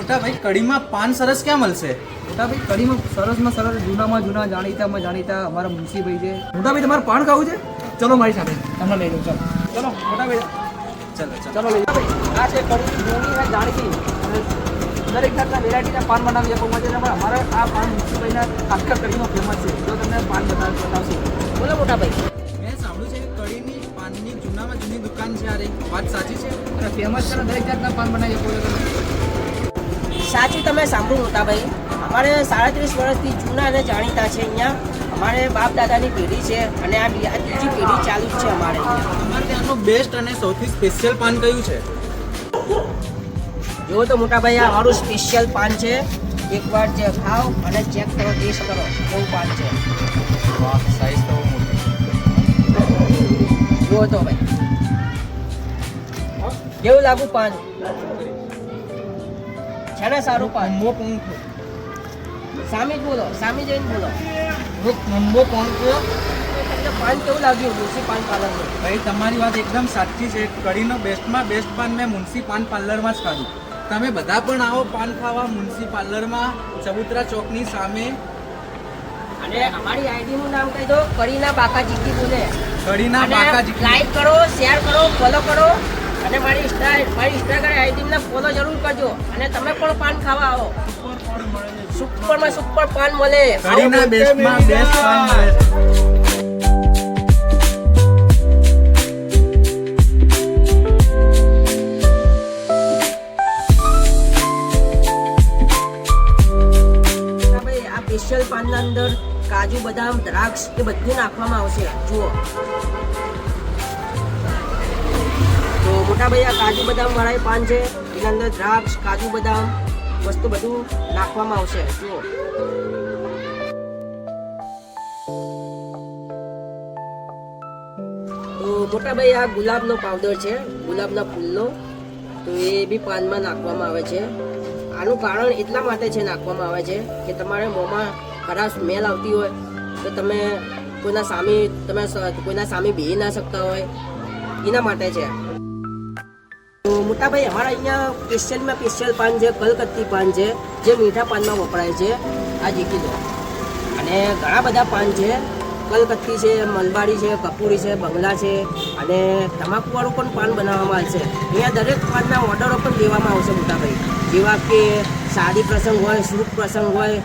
મોટા ભાઈ કડીમાં પાન સરસ ક્યાં મળશે? મોટા ભાઈ કડીમાં સરસમાં સરસ જૂનામાં જૂના જાણીતામાં જાણીતા અમારા મુનશીભાઈ છે. મોટા ભાઈ તમારે પાન ખાવું છે? ચલો મારી સાથે તમને લઈ લઉં. ચલો મોટા ભાઈ ચલો લઈ જાઓ. આ છે કડી જૂની અને જાણીતી અને દરેક જાતના વેરાયટીના પાન બનાવી આપવામાં છે. અમારે આ પાન મુનશીભાઈના આખા કડીમાં ફેમસ છે. જો તમને પાન બતાવશે. બોલો મોટા ભાઈ. મેં સાંભળ્યું છે કે કડીની પાનની જૂનામાં જૂની દુકાન છે. આ રહી વાત સાચી છે? ફેમસ છે ને દરેક જાતના પાન બનાવી આપો છો તમે. સાચું તમે સાંભળો મોટાભાઈ. અમારે 37 વર્ષથી જૂના અને જાણીતા છે અહીંયા. અમારે બાપ દાદાની પેઢી છે અને આ ત્રીજી પેઢી ચાલુ જ છે અમારે અહીંયા. તમારે ત્યાંનું બેસ્ટ અને સૌથી સ્પેશિયલ પાન કયું છે? જુઓ તો મોટાભાઈ આ અમારું સ્પેશિયલ પાન છે. એકવાર જે ખાઓ અને ચેક કરો, ટેસ્ટ કરો, એવું પાન છે. વાહ, સાઈઝ તો મોટી. જુઓ તો ભાઈ કેવું લાગુ પાન છે ને? સારું પાન. સામી જ બોલો, સામી જઈને બોલો. નંબો કોણ છે? તમને પાન કેવું લાગ્યું મુનશી પાન પાર્લરનું? ભાઈ તમારી વાત એકદમ સાચી છે. કડીનો બેસ્ટમાં બેસ્ટ પાન મેં મુનશી પાન પાર્લરમાં જ ખાધું. તમે બધા પણ આવો પાન ખાવા મુનશી પાર્લરમાં, ચબુતરા ચોકની સામે. અને અમારી આઈડી નું નામ કહી દો, કડીના બાકાજી બોલે. કડીના અને બાકાજી. લાઈક કરો, શેર કરો, ફોલો કરો અને મારી ઇન્સ્ટાગ્રામ આઈડી ને ફોલો જરૂર કરજો. અને તમે પણ પાન ખાવા આવો. સુપરમાં સુપર પાન મળે. કડીના બેસ્ટમાં બેસ્ટ પાન મળે. સ્પેશિયલ પાનના અંદર કાજુ બદામ દ્રાક્ષ એ બધું નાખવામાં આવશે. જુઓ તો મોટા ભાઈ આ કાજુ બદામ વાળા પાન છે. એના અંદર દ્રાક્ષ કાજુ બદામ વસ્તુ બધું નાખવામાં આવશે. જુઓ તો મોટા ભાઈ આ ગુલાબનો પાવડર છે, ગુલાબના ફૂલનો. તો એ બી પાનમાં નાખવામાં આવે છે. આનું કારણ એટલા માટે છે નાખવામાં આવે છે કે તમારે મોંમાં ખરાબ સ્મેલ આવતી હોય તો તમે કોઈના સામે બેહી ના શકતા હોય, એના માટે છે. તો મોટાભાઈ અમારા અહીંયા સ્પેશિયલ પાન છે, કલકત્તી પાન છે, જે મીઠા પાનમાં વપરાય છે. આ જીકી દો. અને ઘણા બધા પાન છે. કલકત્તી છે, મલબારી છે, કપૂરી છે, બંગલા છે અને તમાકુવાળું પણ પાન બનાવવામાં આવશે. અહીંયા દરેક પાનના ઓર્ડરો પણ દેવામાં આવશે મોટાભાઈ. જેવા કે શાદી પ્રસંગ હોય, શુભ પ્રસંગ હોય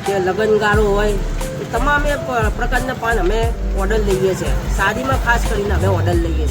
કે લગ્નગાળો હોય, એ તમામ પ્રકારના પાન અમે ઓર્ડર લઈએ છીએ. શાદીમાં ખાસ કરીને અમે ઓર્ડર લઈએ